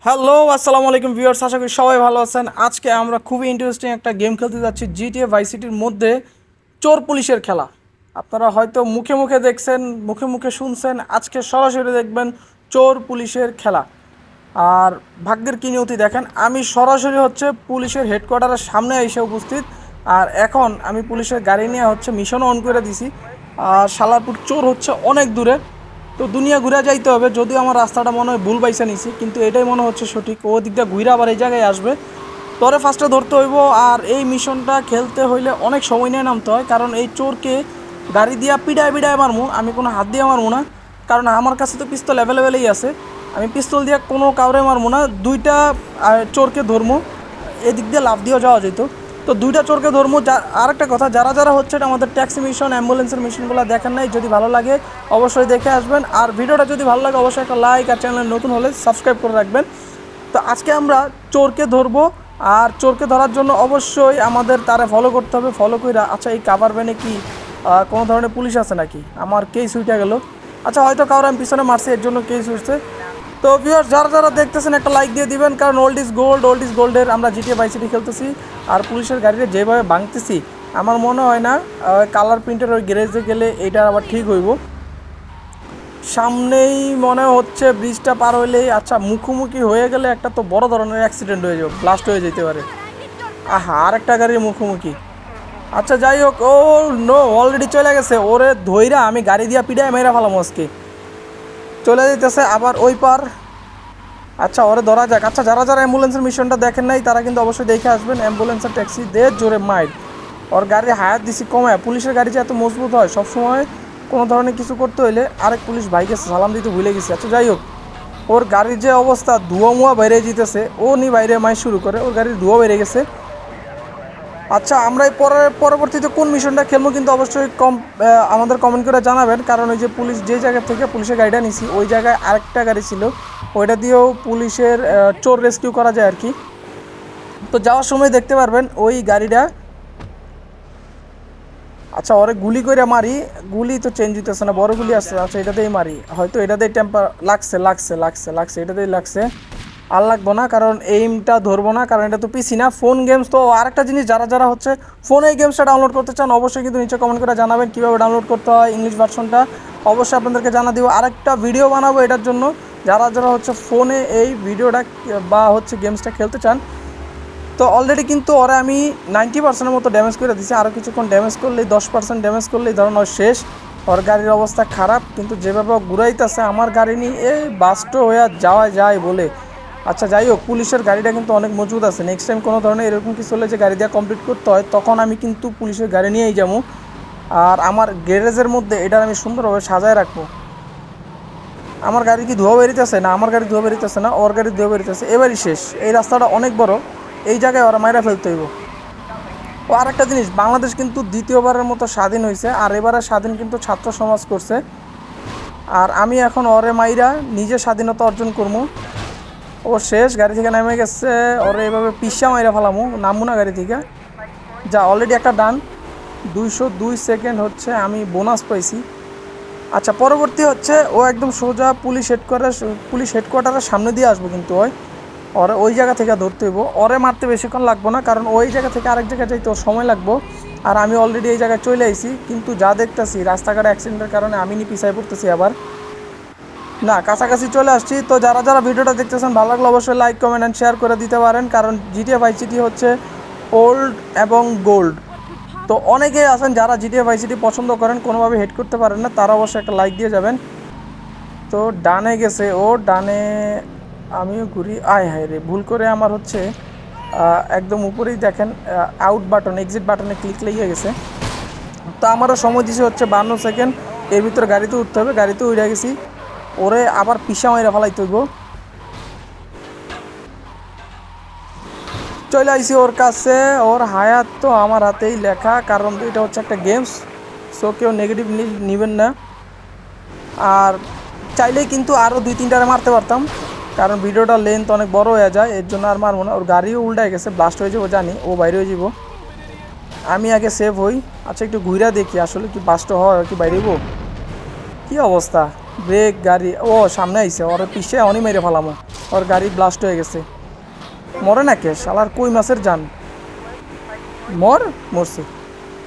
Hello আসসালামু আলাইকুম viewers, আশা করি সবাই ভালো আছেন। আজকে আমরা খুবই ইন্টারেস্টিং একটা গেম খেলতে যাচ্ছি, জিটিএ ভাইস সিটির মধ্যে চোর পুলিশের খেলা। আপনারা হয়তো মুখে মুখে দেখছেন, মুখে মুখে শুনছেন, আজকে সরাসরি দেখবেন চোর পুলিশের খেলা। আর ভাগ্যের কি নিয়তি দেখেন, আমি সরাসরি পুলিশের হেডকোয়ার্টারের সামনে এসে উপস্থিত। আর এখন আমি পুলিশের গাড়ি নিয়ে মিশন অন করে দিছি। আর শালারপুর চোর অনেক দূরে, তো দুনিয়া ঘুরে যাইতে হবে। যদিও আমার রাস্তাটা মনে হয় ভুল বাইসা নিছি, কিন্তু এটাই মনে হচ্ছে সঠিক। ও দিকটা ঘুরে আবার এই জায়গায় আসবে, তরে ফার্স্টে ধরতে হইব। আর এই মিশনটা খেলতে হইলে অনেক সময় নিয়ে নামতে হয়, কারণ এই চোরকে গাড়ি দিয়া পিডায় পিডায় মারমু। আমি কোনো হাত দিয়ে মারমু না, কারণ আমার কাছে তো পিস্তল অ্যাভেলেবেলই আছে। আমি পিস্তল দিয়ে কোনো কাউরে মারমু না। দুইটা চোরকে ধরমু, এদিক দিয়ে লাভ দিয়েও যাওয়া যেত। তো দুইটা চোরকে ধরমু। আরেকটা কথা, যারা যারা এটা আমাদের ট্যাক্সি মিশন, অ্যাম্বুলেন্সের মিশনগুলো দেখেন নাই, যদি ভালো লাগে অবশ্যই দেখে আসবেন। আর ভিডিওটা যদি ভালো লাগে অবশ্যই একটা লাইক, আর চ্যানেল নতুন হলে সাবস্ক্রাইব করে রাখবেন। তো আজকে আমরা চোরকে ধরবো। আর চোরকে ধরার জন্য অবশ্যই আমাদের তারে ফলো করতে হবে। ফলো করে, আচ্ছা এই কাভার ভ্যানে কি কোনো ধরনের পুলিশ আছে নাকি? আমার কেস উঠে গেল। আচ্ছা, হয়তো কারো আমি পিছনে মারছি, এর জন্য কেস উঠছে। তো ভিউয়ার্স, যারা যারা দেখতেছেন একটা লাইক দিয়ে দিবেন, কারণ old is gold, old is গোল্ডের আমরা জিটিএ ভাইস সিটি খেলতেছি। আর পুলিশের গাড়িতে যেভাবে ভাঙতেছি, আমার মনে হয় না কালার প্রিন্টের ওই গ্যারেজে গেলে এইটা আবার ঠিক হইব। সামনেই মনে হচ্ছে ব্রিজটা পার হইলেই, আচ্ছা মুখোমুখি হয়ে গেলে একটা তো বড় ধরনের অ্যাক্সিডেন্ট হয়ে যাবে, ব্লাস্ট হয়ে যেতে পারে। আহা, আর একটা গাড়ির মুখোমুখি। আচ্ছা যাই হোক, ও নো, অলরেডি চলে গেছে। ওরে ধইরা আমি গাড়ি দিয়া পিডায় মেরা ফেলাম আজকে। চলে যেতেছে আবার ওই পার। আচ্ছা, ওরে ধরা যাক। আচ্ছা, যারা যারা অ্যাম্বুলেন্সের মিশনটা দেখেন নাই, তারা কিন্তু অবশ্যই দেখে আসবেন। অ্যাম্বুলেন্সের ট্যাক্সি দে জোরে মাইর। ওর গাড়ির হায়াত দিছি কমায়। পুলিশের গাড়ি যে এত মজবুত হয়, সবসময় কোনো ধরনের কিছু করতে হইলে আরেক পুলিশ ভাইকে সালাম দিতে ভুলে গেছে। আচ্ছা যাই হোক, ওর গাড়ির যে অবস্থা, ধোঁয়া মুয়া বাইরে যেতেছে। ও নি বাইরে মাই শুরু করে, ওর গাড়ির ধোঁয়া বেড়ে গেছে। আচ্ছা, আমরা এই পরবর্তীতে কোন মিশনটা খেলবো কিন্তু অবশ্যই আমাদের কমেন্ট করে জানাবেন। কারণ ওই যে পুলিশ যে জায়গা থেকে পুলিশের গাড়িটা নিছি, ওই জায়গায় আরেকটা গাড়ি ছিল, ওইটা দিয়েও পুলিশের চোর রেস্কিউ করা যায় আর কি। তো যাওয়ার সময় দেখতে পারবেন ওই গাড়িটা। আচ্ছা, ওরে গুলি করে মারি। গুলি তো চেঞ্জ হইতেছে না, বড় গুলি আসছে। আচ্ছা, এটাতেই মারি। হয়তো এটাতেই টেম্পার লাগছে, লাগছে লাগছে লাগছে এটাতেই লাগছে। আর লাগবো না, কারণ এইমটা ধরবো না, কারণ এটা তো পিসি না, ফোন গেমস। তো আরেকটা জিনিস, যারা যারা ফোনে এই গেমসটা ডাউনলোড করতে চান, অবশ্যই কিন্তু নিচে কমেন্ট করে জানাবেন কীভাবে ডাউনলোড করতে হয়। ইংলিশ ভার্সনটা অবশ্যই আপনাদেরকে জানা দিব। আরেকটা ভিডিও বানাবো এটার জন্য। যারা যারা ফোনে এই ভিডিওটা বা গেমসটা খেলতে চান, তো অলরেডি কিন্তু ওরা আমি 90% মতো ড্যামেজ করে দিছি। আরও কিছুক্ষণ ড্যামেজ করলেই, 10% ড্যামেজ করলেই ধরুন ওর শেষ। ওর গাড়ির অবস্থা খারাপ, কিন্তু যেভাবে ঘুরাইতেছে আমার গাড়ি নিয়ে, এই বাস্ট হয়ে যাওয়া যায় বলে। আচ্ছা যাই হোক, পুলিশের গাড়িটা কিন্তু অনেক মজবুত আছে। নেক্সট টাইম কোনো ধরনের এরকম কিছু হলে যে গাড়ি দিয়ে কমপ্লিট করতে হয়, তখন আমি কিন্তু পুলিশের গাড়ি নিয়েই যাবো। আর আমার গ্যারেজের মধ্যে এটা আমি সুন্দরভাবে সাজায় রাখবো। আমার গাড়ি কি ধোয়া বেরিতেছে? না, আমার গাড়ি ধোয়া বেরিতেছে না, ওর গাড়ি ধোয়া বেরিতেছে। এবারই শেষ। এই রাস্তাটা অনেক বড়, এই জায়গায় ওরা মাইরা ফেলতে হইব। ও আরেকটা জিনিস, বাংলাদেশ কিন্তু দ্বিতীয়বারের মতো স্বাধীন হয়েছে। আর এবারে স্বাধীন কিন্তু ছাত্র সমাজ করছে। আর আমি এখন ওরে মাইরা নিজে স্বাধীনতা অর্জন করবো। ও শেষ, গাড়ি থেকে নেমে গেছে। ওরে এভাবে পিসা মাইরা ফেলামু, নামবো না গাড়ি থেকে। যা, অলরেডি একটা ডান। 202 সেকেন্ড আমি বোনাস পাইছি। আচ্ছা, পরবর্তী ও একদম সোজা পুলিশ হেডকোয়ার্টারের সামনে দিয়ে আসবো, কিন্তু ওরে ওই জায়গা থেকে ধরতে হইব। ওরে মারতে বেশিক্ষণ লাগবো না, কারণ ওই জায়গা থেকে আরেক জায়গায় যাইতে ওর সময় লাগবো। আর আমি অলরেডি এই জায়গায় চলে আইছি, কিন্তু যা দেখতেছি রাস্তাঘাটে অ্যাক্সিডেন্টের কারণে আমি পিছায় পড়তেছি আবার। না, কাছাকাছি চলে আসছি। তো যারা যারা ভিডিওটা দেখতেছেন, ভালো লাগলে অবশ্যই লাইক, কমেন্ট অ্যান্ড শেয়ার করে দিতে পারেন, কারণ জিটিএ ভাইস সিটি ওল্ড এবং গোল্ড। তো অনেকেই আছেন যারা জিটিএ ভাইস সিটি পছন্দ করেন, কোনোভাবে হেড করতে পারেন না, তারা অবশ্যই একটা লাইক দিয়ে যাবেন। তো ডানে গেছে ও, ডানে আমিও ঘুরি। আয় হায় রে, ভুল করে আমার একদম উপরেই দেখেন আউট বাটন, এক্সিট বাটনে ক্লিক লেগে গেছে। তো আমারও সময় দিছে 52 সেকেন্ড। এর ভিতরে গাড়িতে উঠতে হবে, গাড়িতে উঠে গেছি। ওরে আবার পিসা মাইরা ফেলাইতে হইব। চলে আইসি ওর কাছে। ওর হায়াত তো আমার হাতেই লেখা, কারণ এটা একটা গেমস। সো কেউ নেগেটিভ নেবেন না। আর চাইলেই কিন্তু আরও 2-3টারে মারতে পারতাম, কারণ ভিডিওটা লেন্থ অনেক বড় হয়ে যায়, এর জন্য আর মারবো না। ওর গাড়িও উল্টায় গেছে, ব্লাস্ট হয়ে যাবো জানি, ও বাইরে হয়ে যাব। আমি আগে সেভ হই। আচ্ছা, একটু ঘুরে দেখি আসলে কি ব্লাস্ট হয় কি বাইরে হইব। কী অবস্থা, ব্রেক গাড়ি, ও সামনে আইসে, ওর পিছিয়ে অনেক মেরে ফেলামো। ওর গাড়ি ব্লাস্ট হয়ে গেছে। মরে না কে শালার কই মাছের জান, মরছে।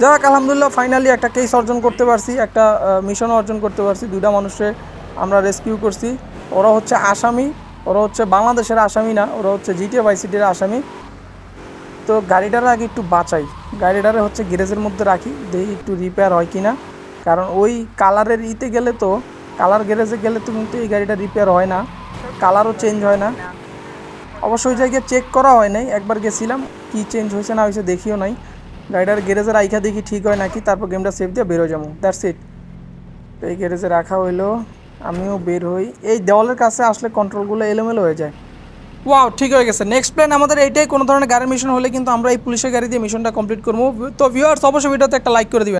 যাক আলহামদুলিল্লাহ ফাইনালি একটা কেস অর্জন করতে পারছি, একটা মিশন অর্জন করতে পারছি। দুইটা মানুষে আমরা রেস্কিউ করছি। ওরা হচ্ছে আসামি, ওরা হচ্ছে বাংলাদেশের আসামি না, ওরা হচ্ছে জিটিএ ভাইস সিটির আসামি। তো গাড়িটার আগে একটু বাঁচাই, গাড়িটারে হচ্ছে গ্যারেজের মধ্যে রাখি, দেখি একটু রিপেয়ার হয় কি না। কারণ ওই কালারের ইতে গেলে তো, কালার গ্যারেজে গেলে তো কিন্তু এই গাড়িটা রিপেয়ার হয় না, কালারও চেঞ্জ হয় না। অবশ্যই ওই জায়গায় চেক করা হয় নাই, একবার গেছিলাম, কি চেঞ্জ হয়েছে না হয়েছে দেখিও নাই। গাড়িটার গ্যারেজের আইখা দেখি ঠিক হয় নাকি, তারপর গেমটা সেভ দিয়ে বেরো যাবো, দ্যাটস ইট। তো এই গ্যারেজে রাখা হইলো, আমিও বের হই। এই দেওয়ালের কাছে আসলে কন্ট্রোলগুলো এলোমেলো হয়ে যায়। ওয়াও, ঠিক হয়ে গেছে। নেক্সট প্ল্যান আমাদের এইটাই, কোনো ধরনের গাড়ির মিশন হলে কিন্তু আমরা এই পুলিশের গাড়ি দিয়ে মিশনটা কমপ্লিট করবো। তো ভিউয়ার্স অবশ্যই ভিডিওতে একটা লাইক করে দিবেন।